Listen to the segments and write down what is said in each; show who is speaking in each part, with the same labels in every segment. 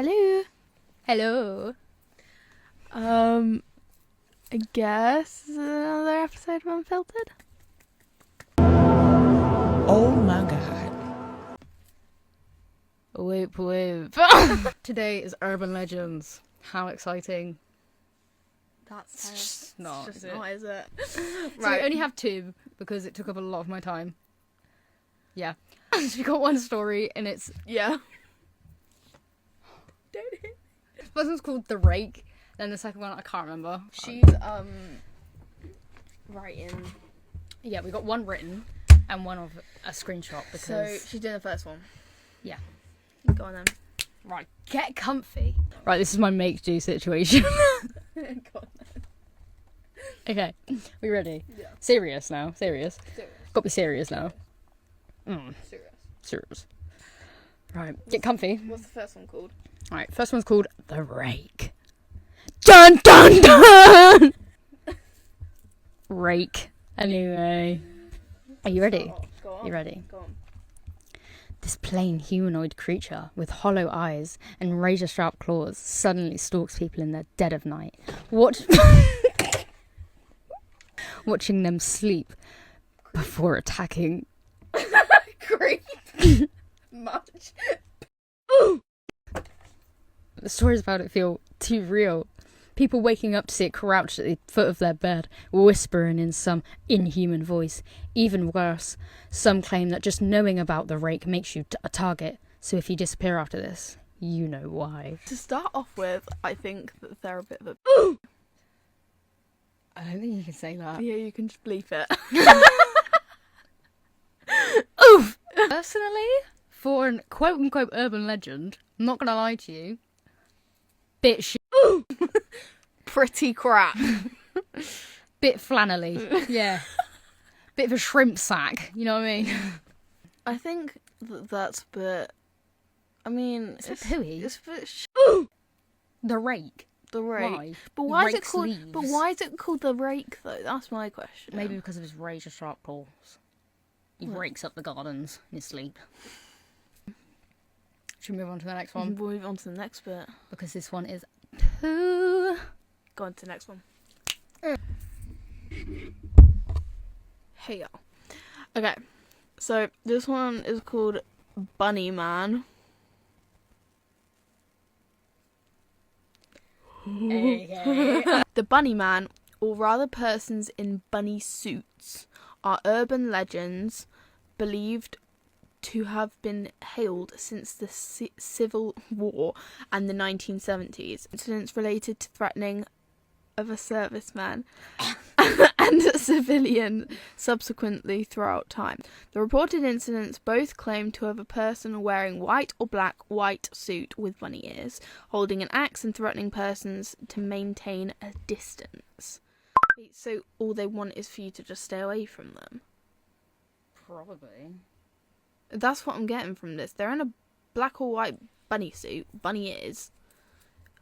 Speaker 1: Hello.
Speaker 2: Hello.
Speaker 1: I guess another episode of Unfiltered.
Speaker 3: Oh my god.
Speaker 2: Whoop whoop. Today is Urban Legends. How exciting.
Speaker 1: That's
Speaker 2: not,
Speaker 1: just
Speaker 2: is it?
Speaker 1: not, is it?
Speaker 2: So
Speaker 1: Right.
Speaker 2: we only have two because it took up a lot of my time. Yeah. So we got one story and it's...
Speaker 1: Yeah. Don't hit.
Speaker 2: The first one's called The Rake. Then the second one, I can't remember.
Speaker 1: She's, writing.
Speaker 2: Yeah, we got one written and one of a screenshot because...
Speaker 1: So, she's doing the first one.
Speaker 2: Yeah.
Speaker 1: Go on then.
Speaker 2: Right, get comfy. Right, this is my make-do situation.
Speaker 1: Go on then.
Speaker 2: Okay, we ready?
Speaker 1: Yeah.
Speaker 2: Serious now, serious.
Speaker 1: Serious.
Speaker 2: Got to be serious now.
Speaker 1: Serious.
Speaker 2: Serious. Right, get comfy.
Speaker 1: What's the first one called?
Speaker 2: Alright, first one's called The Rake. Dun dun dun! Rake. Anyway. Are you ready?
Speaker 1: Go on.
Speaker 2: You ready?
Speaker 1: Go on.
Speaker 2: This plain humanoid creature with hollow eyes and razor-sharp claws suddenly stalks people in the dead of night. Watching them sleep before attacking.
Speaker 1: Great. Much.
Speaker 2: The stories about it feel too real. People waking up to see it crouched at the foot of their bed, whispering in some inhuman voice. Even worse, some claim that just knowing about the rake makes you a target. So if you disappear after this, you know why.
Speaker 1: To start off with, I think that they're a bit of a...
Speaker 2: I don't think you can say that.
Speaker 1: Yeah, you can just bleep it.
Speaker 2: Oof! Personally, for an quote-unquote urban legend, I'm not gonna lie to you, bit shit.
Speaker 1: Pretty crap.
Speaker 2: Bit flannelly. Yeah. Bit of a shrimp sack, you know what I mean?
Speaker 1: I think that's a bit... I mean...
Speaker 2: It's a bit pooey.
Speaker 1: It's a bit...
Speaker 2: The rake.
Speaker 1: The rake.
Speaker 2: Why?
Speaker 1: But why is it
Speaker 2: Rake's
Speaker 1: called...
Speaker 2: leaves.
Speaker 1: But why is it called the rake, though? That's my question.
Speaker 2: Maybe because of his razor-sharp claws. He rakes up the gardens in his sleep. Should we move on to the next one?
Speaker 1: We'll move on to the next bit.
Speaker 2: Because this one is too...
Speaker 1: Go on to the next one. Hey, y'all. Okay. So, this one is called Bunny Man.
Speaker 2: Okay.
Speaker 1: The Bunny Man, or rather persons in bunny suits, are urban legends believed to have been hailed since the Civil War and the 1970s. Incidents related to threatening of a serviceman and a civilian subsequently throughout time. The reported incidents both claim to have a person wearing white or black white suit with bunny ears, holding an axe and threatening persons to maintain a distance. So all they want is for you to just stay away from them.
Speaker 2: Probably.
Speaker 1: That's what I'm getting from this. They're in a black or white bunny suit, bunny ears,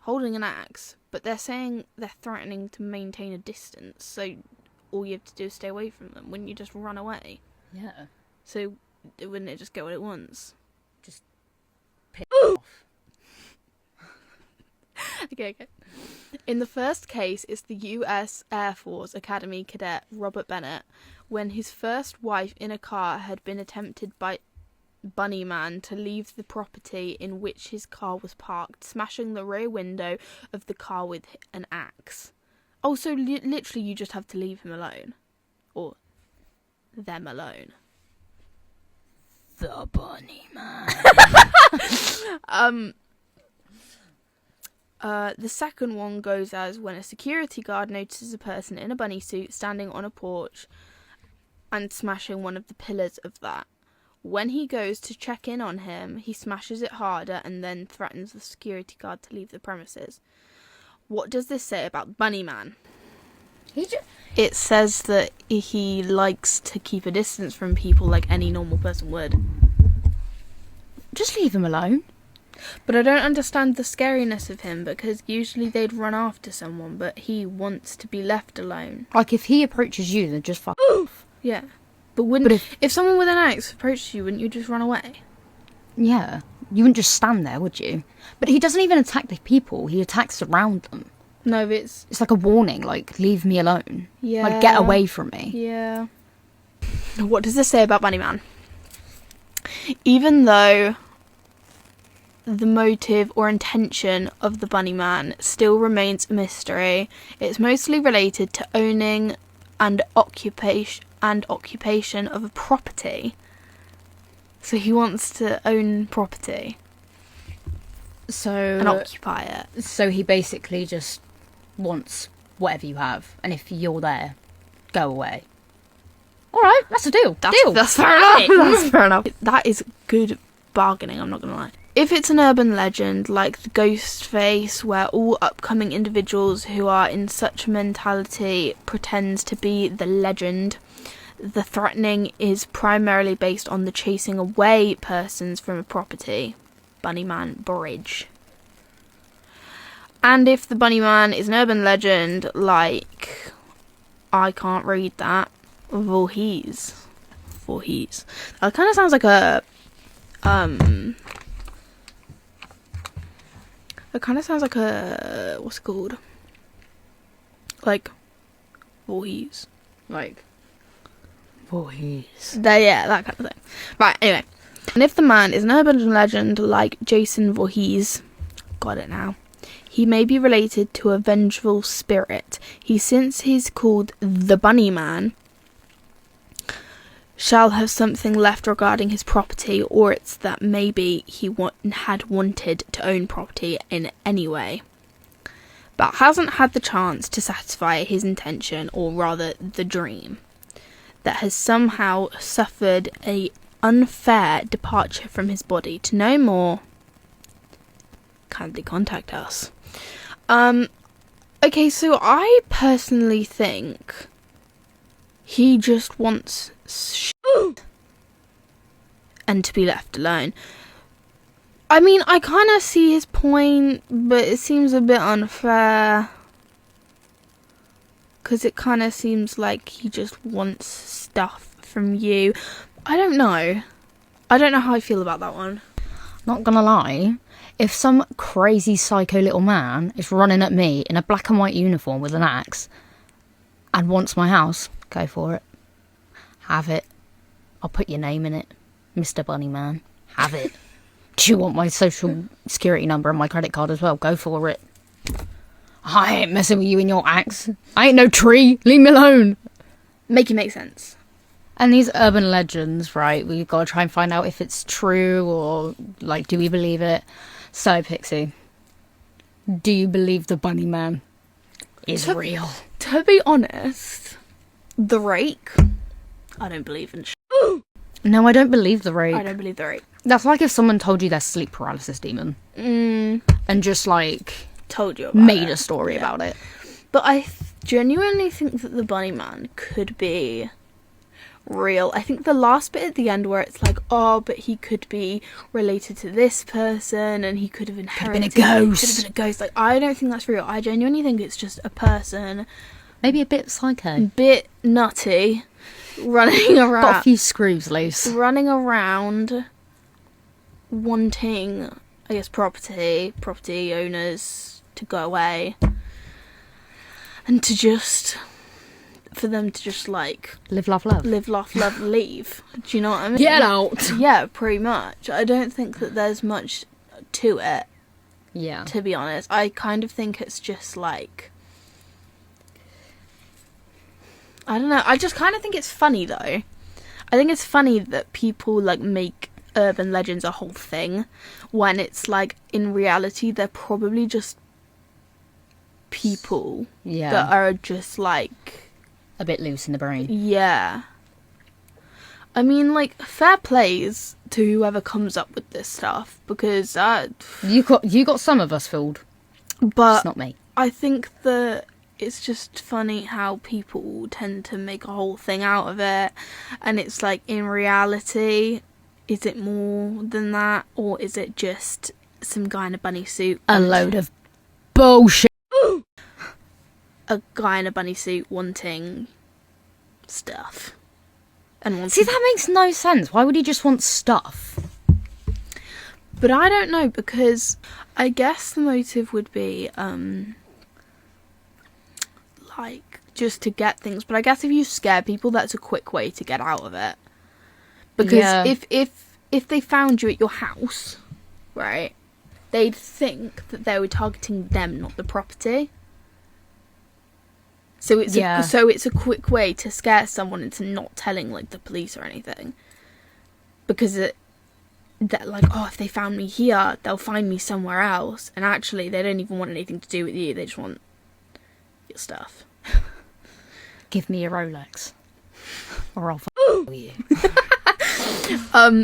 Speaker 1: holding an axe, but they're saying they're threatening to maintain a distance, so all you have to do is stay away from them. Wouldn't you just run away?
Speaker 2: Yeah.
Speaker 1: So wouldn't it just go what it wants?
Speaker 2: Just piss off.
Speaker 1: Okay. In the first case, it's the U.S. Air Force Academy cadet Robert Bennett, when his first wife in a car had been attempted by Bunny Man to leave the property in which his car was parked, smashing the rear window of the car with an axe. Also, literally, you just have to leave him alone. Or them alone.
Speaker 2: The Bunny Man.
Speaker 1: The second one goes as when a security guard notices a person in a bunny suit standing on a porch and smashing one of the pillars of that. When he goes to check in on him, he smashes it harder and then threatens the security guard to leave the premises. What does this say about Bunny Man? It says that he likes to keep a distance from people like any normal person would.
Speaker 2: Just leave him alone.
Speaker 1: But I don't understand the scariness of him, because usually they'd run after someone, but he wants to be left alone.
Speaker 2: Like, if he approaches you, then just fuck off.
Speaker 1: Yeah. But if someone with an axe approached you, wouldn't you just run away?
Speaker 2: Yeah. You wouldn't just stand there, would you? But he doesn't even attack the people. He attacks around them.
Speaker 1: No, it's
Speaker 2: like a warning, like, leave me alone.
Speaker 1: yeah.
Speaker 2: Like, get away from me.
Speaker 1: Yeah. What does this say about Bunnyman? Even though the motive or intention of the Bunnyman still remains a mystery, it's mostly related to owning and occupation of a property. So he wants to own property
Speaker 2: So
Speaker 1: and occupy it.
Speaker 2: So he basically just wants whatever you have, and if you're there, go away. All right, that's a deal.
Speaker 1: That's fair enough. That's fair enough. That is good bargaining, I'm not going to lie. If it's an urban legend like the ghost face, where all upcoming individuals who are in such a mentality pretends to be the legend, the threatening is primarily based on the chasing away persons from a property. Bunnyman Bridge. And if the Bunnyman is an urban legend like, I can't read that, Voorhees. That kind of sounds like a it kind of sounds like a, what's it called? Like, Voorhees. Like,
Speaker 2: Voorhees.
Speaker 1: yeah, that kind of thing. Right, anyway. And if the man is an urban legend like Jason Voorhees, got it now, he may be related to a vengeful spirit. Since he's called the Bunnyman, shall have something left regarding his property, or it's that maybe he had wanted to own property in any way, but hasn't had the chance to satisfy his intention, or rather the dream, that has somehow suffered a unfair departure from his body. To know more, kindly contact us. Okay, so I personally think he just wants and to be left alone. I mean, I kind of see his point, but it seems a bit unfair, because it kind of seems like he just wants stuff from you. I don't know how I feel about that one.
Speaker 2: Not gonna lie, if some crazy psycho little man is running at me in a black and white uniform with an axe and wants my house, go for it. Have it. I'll put your name in it. Mr. Bunnyman. Have it. Do you want my social security number and my credit card as well? Go for it. I ain't messing with you and your axe. I ain't no tree. Leave me alone.
Speaker 1: Make it make sense.
Speaker 2: And these urban legends, right? We've got to try and find out if it's true or, like, do we believe it? So, Pixie, do you believe the Bunnyman is real?
Speaker 1: To be honest, the rake, I don't believe in.
Speaker 2: No, I don't believe the rake.
Speaker 1: I don't believe the rake.
Speaker 2: That's like if someone told you they're sleep paralysis demon. And just, like,
Speaker 1: told you about
Speaker 2: made
Speaker 1: it.
Speaker 2: a story about it.
Speaker 1: But I genuinely think that the Bunnyman could be real. I think the last bit at the end where it's like, oh, but he could be related to this person and he could have inherited.
Speaker 2: Could have been a ghost.
Speaker 1: Could have been a ghost. Like, I don't think that's real. I genuinely think it's just a person.
Speaker 2: Maybe a bit psycho.
Speaker 1: Bit nutty. Running around.
Speaker 2: Got a few screws loose.
Speaker 1: Running around wanting, I guess, property owners to go away. And to just, for them to just like
Speaker 2: live, laugh, love,
Speaker 1: leave. Do you know what I mean?
Speaker 2: Get out.
Speaker 1: Yeah, pretty much. I don't think that there's much to it.
Speaker 2: Yeah.
Speaker 1: To be honest, I kind of think it's just like, I don't know. I just kind of think it's funny though. I think it's funny that people like make urban legends a whole thing when it's like in reality they're probably just people that are just like
Speaker 2: a bit loose in the brain.
Speaker 1: Yeah. I mean, like, fair plays to whoever comes up with this stuff, because
Speaker 2: you got some of us fooled,
Speaker 1: but
Speaker 2: it's not me.
Speaker 1: I think that it's just funny how people tend to make a whole thing out of it, and it's like, in reality, is it more than that, or is it just some guy in a bunny suit?
Speaker 2: A load of bullshit.
Speaker 1: A guy in a bunny suit wanting stuff. And
Speaker 2: See, that makes no sense. Why would he just want stuff?
Speaker 1: But I don't know, because I guess the motive would be, like, just to get things. But I guess if you scare people, that's a quick way to get out of it. Because if they found you at your house, right, they'd think that they were targeting them, not the property. So it's a quick way to scare someone into not telling, like, the police or anything. Because that, like, oh, if they found me here, they'll find me somewhere else. And actually, they don't even want anything to do with you. They just want your stuff.
Speaker 2: Give me your Rolex. Or I'll you.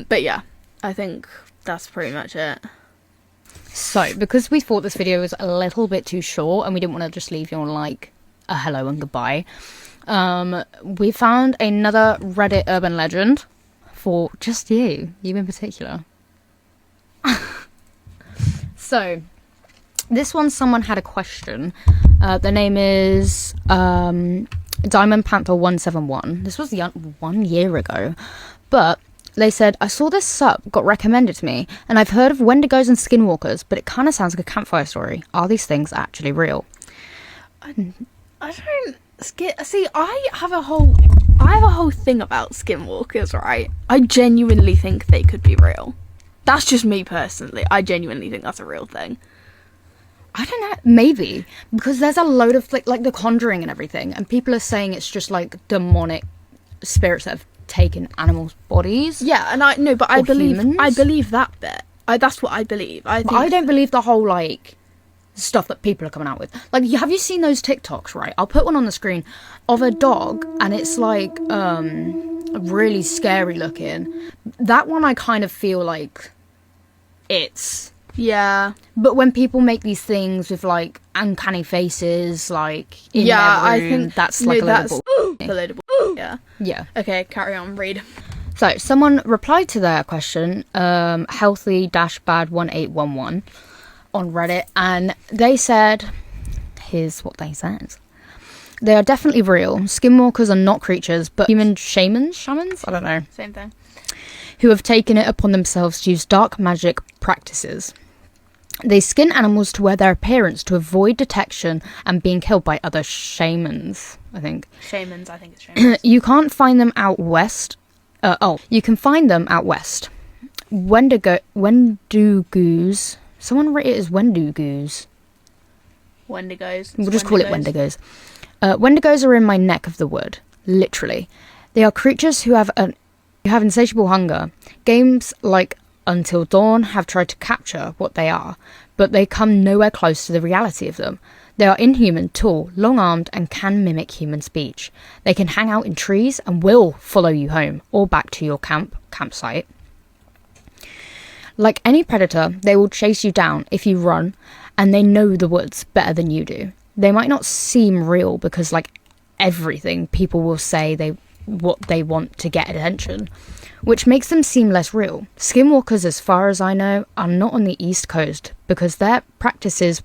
Speaker 1: But yeah, I think that's pretty much it.
Speaker 2: So, because we thought this video was a little bit too short and we didn't want to just leave you on, like, a hello and goodbye, we found another Reddit urban legend for just you in particular. So, this one, someone had a question. The name is Diamond Panther 171. This was 1 year ago, but they said, I saw this sup got recommended to me, and I've heard of Wendigos and Skinwalkers, but it kind of sounds like a campfire story. Are these things actually real?
Speaker 1: I don't see. I have a whole thing about Skinwalkers, right? I genuinely think they could be real. That's just me personally. I genuinely think that's a real thing.
Speaker 2: I don't know, maybe, because there's a load of, like The Conjuring and everything, and people are saying it's just, like, demonic spirits that have taken animals' bodies.
Speaker 1: Yeah, and I believe
Speaker 2: humans.
Speaker 1: I believe that bit. That's what I believe. I
Speaker 2: don't believe the whole, like, stuff that people are coming out with. Like, have you seen those TikToks, right? I'll put one on the screen of a dog, and it's, like, really scary looking. That one I kind of feel like it's...
Speaker 1: Yeah.
Speaker 2: But when people make these things with, like, uncanny faces, like, in their room,
Speaker 1: I think
Speaker 2: that's, like,
Speaker 1: that's
Speaker 2: a
Speaker 1: little yeah.
Speaker 2: Yeah.
Speaker 1: Okay, carry on, read.
Speaker 2: So, someone replied to their question, healthy-bad1811 on Reddit, and they said, here's what they said. They are definitely real. Skinwalkers are not creatures, but human shamans? I don't know.
Speaker 1: Same thing.
Speaker 2: Who have taken it upon themselves to use dark magic practices. They skin animals to wear their appearance to avoid detection and being killed by other shamans, I think.
Speaker 1: Shamans, I think it's shamans.
Speaker 2: You can't find them out west. You can find them out west. Wendigos. Someone wrote it as Wendigos.
Speaker 1: Wendigos.
Speaker 2: We'll just call it Wendigos. Wendigos are in my neck of the wood, literally. They are creatures who have insatiable hunger. Games like Until Dawn have tried to capture what they are, but they come nowhere close to the reality of them. They are inhuman, tall, long-armed, and can mimic human speech. They can hang out in trees and will follow you home or back to your campsite. Like any predator, they will chase you down if you run, and they know the woods better than you do. They might not seem real because, like everything, people will say what they want to get attention, which makes them seem less real. Skinwalkers, as far as I know, are not on the East Coast because their practices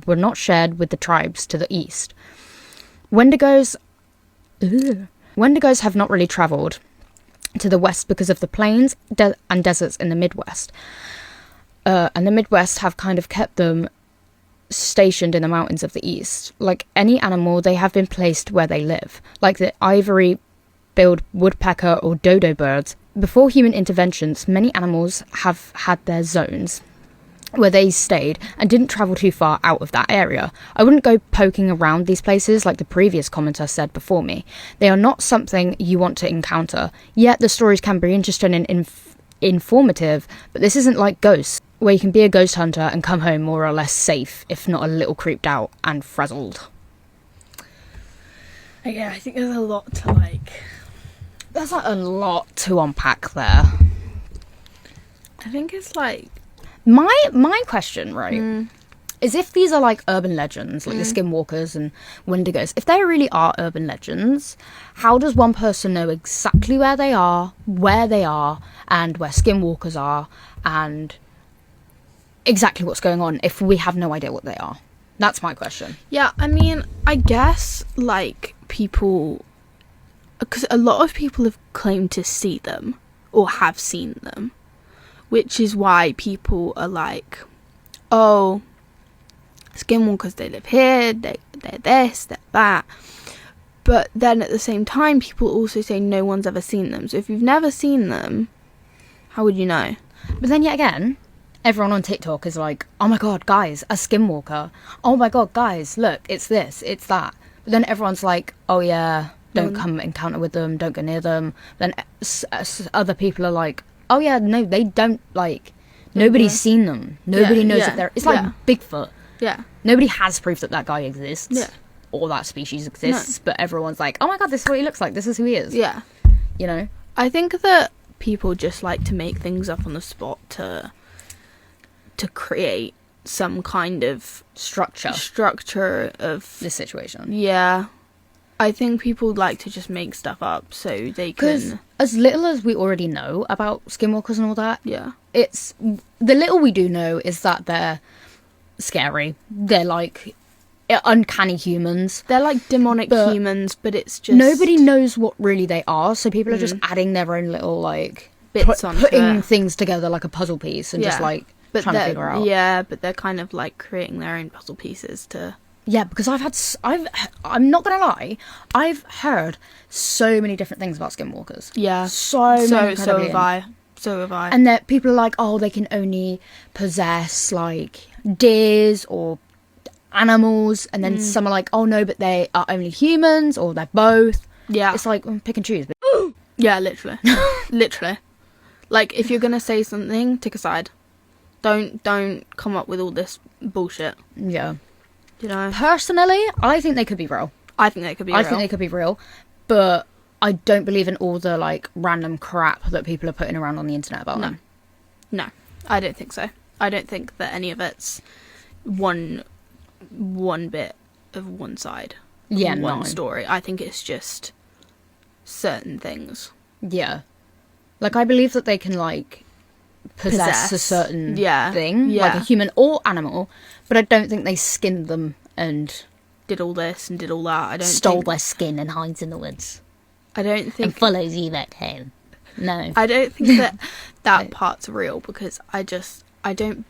Speaker 2: were not shared with the tribes to the east. Wendigos have not really travelled to the west because of the plains and deserts in the Midwest. And the Midwest have kind of kept them stationed in the mountains of the east. Like any animal, they have been placed where they live, like the ivory-billed woodpecker or dodo birds. Before human interventions, many animals have had their zones where they stayed and didn't travel too far out of that area. I wouldn't go poking around these places like the previous commenter said before me. They are not something you want to encounter, yet the stories can be interesting and informative, but this isn't like Ghosts, where you can be a ghost hunter and come home more or less safe, if not a little creeped out and frazzled.
Speaker 1: Yeah, I think there's a lot to like...
Speaker 2: There's like a lot to unpack there.
Speaker 1: I think it's like...
Speaker 2: My question, right, is if these are like urban legends, like the Skinwalkers and Wendigos, if they really are urban legends, how does one person know exactly where they are, and where Skinwalkers are, and exactly what's going on if we have no idea what they are? That's my question.
Speaker 1: Yeah, I mean, I guess, like, people... Because a lot of people have claimed to see them, or have seen them. which is why people are like, oh, skinwalkers, they live here, they're this, they're that. But then at the same time, people also say no one's ever seen them. So if you've never seen them, how would you know?
Speaker 2: But then yet again, everyone on TikTok is like, oh my god, guys, a skinwalker. Oh my god, guys, look, it's this, it's that. But then everyone's like, oh yeah, don't come encounter with them, don't go near them. Then other people are like, oh yeah, no, they don't, like, nobody's seen them. Nobody knows if they're... It's like Bigfoot.
Speaker 1: Yeah.
Speaker 2: Nobody has proof that guy exists.
Speaker 1: Yeah.
Speaker 2: Or that species exists. But everyone's like, oh my god, this is what he looks like. This is who he is.
Speaker 1: Yeah.
Speaker 2: You know?
Speaker 1: I think that people just like to make things up on the spot to create some kind of structure of
Speaker 2: this situation.
Speaker 1: Yeah. I think people like to just make stuff up so they can...
Speaker 2: as little as we already know about skinwalkers and all that,
Speaker 1: yeah,
Speaker 2: it's... The little we do know is that they're scary. They're like uncanny humans.
Speaker 1: They're like demonic humans, but it's just...
Speaker 2: Nobody knows what really they are, so people are just adding their own little, like...
Speaker 1: bits onto
Speaker 2: putting things together like a puzzle piece and just, like, trying to figure out.
Speaker 1: Yeah, but they're kind of, like, creating their own puzzle pieces to...
Speaker 2: Yeah, because I'm not gonna lie, I've heard so many different things about skinwalkers.
Speaker 1: Yeah.
Speaker 2: So have
Speaker 1: I. So have I.
Speaker 2: And that people are like, oh, they can only possess, like, deers or animals. And then some are like, oh, no, but they are only humans or they're both.
Speaker 1: Yeah.
Speaker 2: It's like, pick and choose. But...
Speaker 1: Yeah, literally. Literally. Like, if you're gonna say something, take a side. Don't come up with all this bullshit.
Speaker 2: Yeah.
Speaker 1: You know?
Speaker 2: Personally, I think they could be real.
Speaker 1: I think they could be real.
Speaker 2: But I don't believe in all the, like, random crap that people are putting around on the internet about them.
Speaker 1: No, I don't think so. I don't think that any of it's one bit of one side.
Speaker 2: Yeah,
Speaker 1: one story. I think it's just certain things.
Speaker 2: Yeah. Like, I believe that they can, like, possess a certain thing, like a human or animal, but I don't think they skinned them and
Speaker 1: did all this and did all that. I don't
Speaker 2: stole their skin and hides in the woods.
Speaker 1: I don't think
Speaker 2: and follows you back home. No,
Speaker 1: I don't think that part's real, because I don't.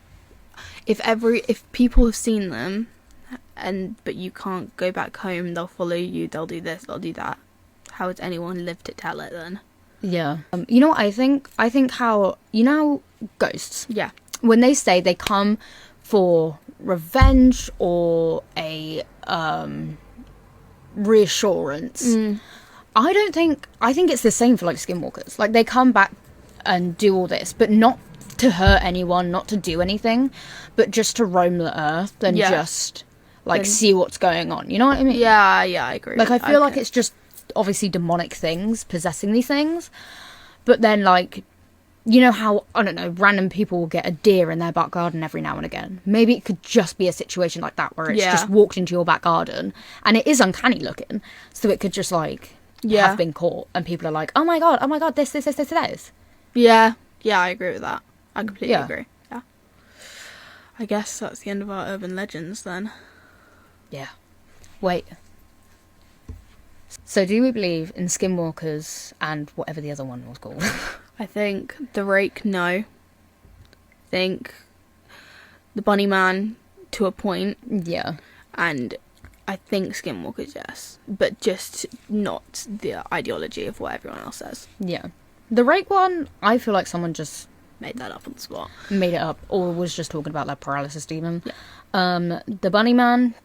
Speaker 1: If people have seen them, but you can't go back home, they'll follow you. They'll do this. They'll do that. How has anyone lived to tell it then?
Speaker 2: Yeah. You know what I think? I think how... You know ghosts?
Speaker 1: Yeah.
Speaker 2: When they say they come for revenge or a reassurance, I don't think... I think it's the same for, like, skinwalkers. Like, they come back and do all this, but not to hurt anyone, not to do anything, but just to roam the earth and just, like, see what's going on. You know what I mean?
Speaker 1: Yeah, I agree.
Speaker 2: Like, I feel like it's just... obviously demonic things possessing these things, but then, like, you know how, I don't know, random people will get a deer in their back garden every now and again. Maybe it could just be a situation like that where it's just walked into your back garden and it is uncanny looking, so it could just, like, have been caught and people are like, oh my god, this.
Speaker 1: Yeah, I agree with that. I completely agree. Yeah. I guess that's the end of our urban legends then.
Speaker 2: Yeah. Wait. So do we believe in skinwalkers and whatever the other one was called?
Speaker 1: I think the rake, no. I think the bunny man, to a point.
Speaker 2: Yeah.
Speaker 1: And I think skinwalkers, yes. But just not the ideology of what everyone else says.
Speaker 2: Yeah. The rake one, I feel like someone just...
Speaker 1: made that up on the spot.
Speaker 2: Made it up, or was just talking about that paralysis demon. Yeah. The bunny man...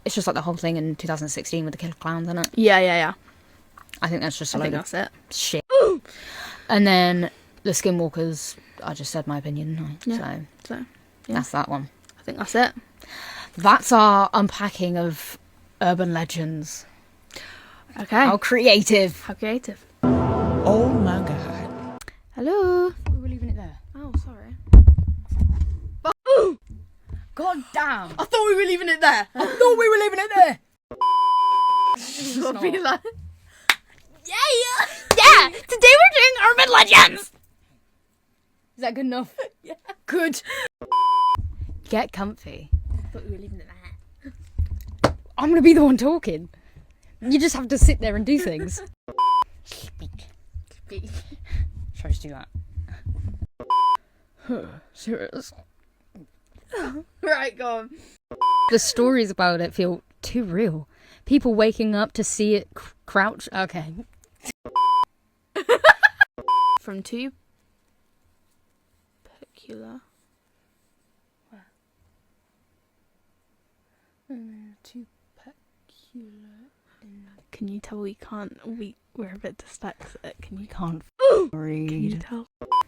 Speaker 2: It's just like the whole thing in 2016 with the killer clowns, isn't it?
Speaker 1: Yeah.
Speaker 2: I think that's just a load of shit. And then the skinwalkers, I just said my opinion. So that's that one.
Speaker 1: I think that's it.
Speaker 2: That's our unpacking of urban legends.
Speaker 1: Okay.
Speaker 2: How creative.
Speaker 3: Oh my god.
Speaker 1: Hello.
Speaker 2: We were leaving it there.
Speaker 1: Oh, sorry.
Speaker 2: God damn!
Speaker 1: I thought we were leaving it there.
Speaker 2: It's
Speaker 1: Be like,
Speaker 2: yeah! Today we're doing urban legends! Is that good enough?
Speaker 1: Yeah.
Speaker 2: Good. Get comfy.
Speaker 1: I thought we were leaving it there.
Speaker 2: I'm gonna be the one talking. You just have to sit there and do things. Speak. Try to do that. Serious.
Speaker 1: Right, go on.
Speaker 2: The stories about it feel too real. People waking up to see it crouch. Okay.
Speaker 1: From two peculiar.
Speaker 2: Too peculiar.
Speaker 1: Can you tell we're a bit dyslexic? Can you
Speaker 2: Read.
Speaker 1: Can you tell?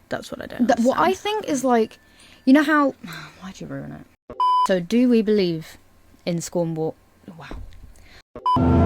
Speaker 1: That's what I don't.
Speaker 2: What I
Speaker 1: understand.
Speaker 2: think is like, you know how? Why'd you ruin it? So, do we believe in Scornwall? Wow.